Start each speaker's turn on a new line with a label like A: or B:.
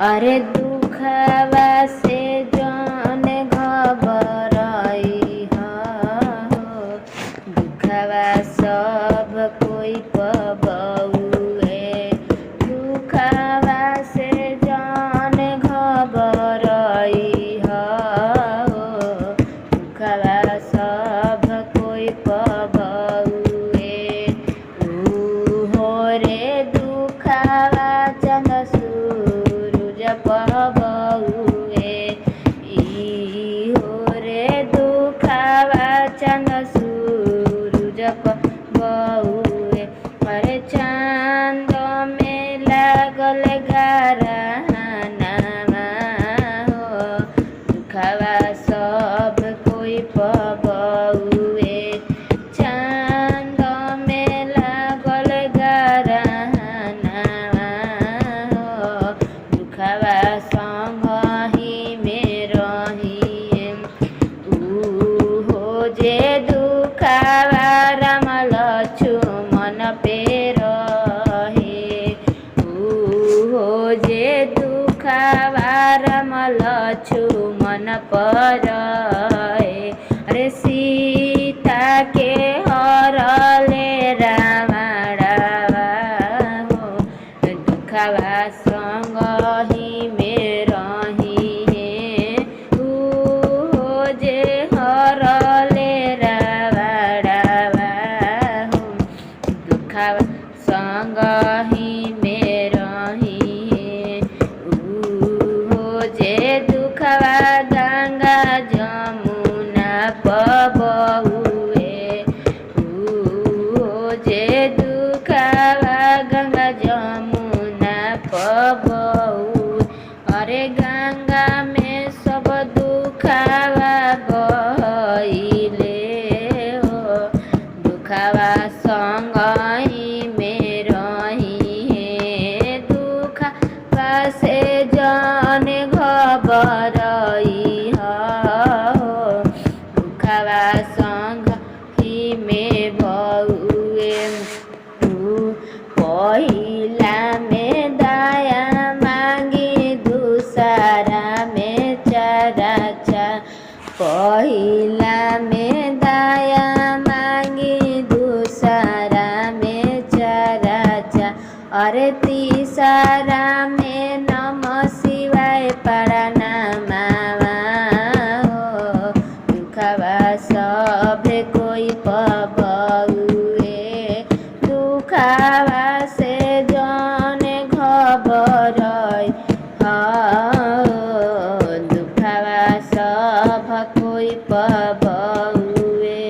A: अरे दुखवा से जौन घबराई हो, दुखवा सब कोई पबउए। दुखवा से जौन घबराई हो, दुखवा सब कोई पबउए। हो रे दुखवा चंद सूरज पबउए। ई हो रे दुखवा चंद सूरज पबउए। अरे चांद में लागल गरहनवा हो, दुखवा सब कोई पबउए। चांद में लागल गरहनवा हो, दुखवा संगहि में रहिए। हो जे दुखवा राम लक्ष्मण पे रहे। हो जे दुखवा राम लक्ष्मण पर रहे। अरे सीता के हरले रावणवा हो, दुखवा संगहि में रहिए। हो जे हरले रावणवा हो, दुखवा संगहि में रहिए। हो जे दुखवा गंगा जमुना पबउए। हो जे दुखवा गंगा जमुना पबउए। अरे गंगा में सब दुखवा बहइले हो, दुखवा संगहि में रहिए। दुखवा से जौन घबराई हो, दुखवा संगहि में बउए। पहिला में दया मांगी दूसरा में चर्चा। पहिला में दया मांगी दूसरा में चर्चा। अरे तीसरा में नमः शिवाय प्रणामवा हो, दुखवा सब कोई पबउए। दुखवा से जौन घबराई हो, दुखवा सब कोई पबउए।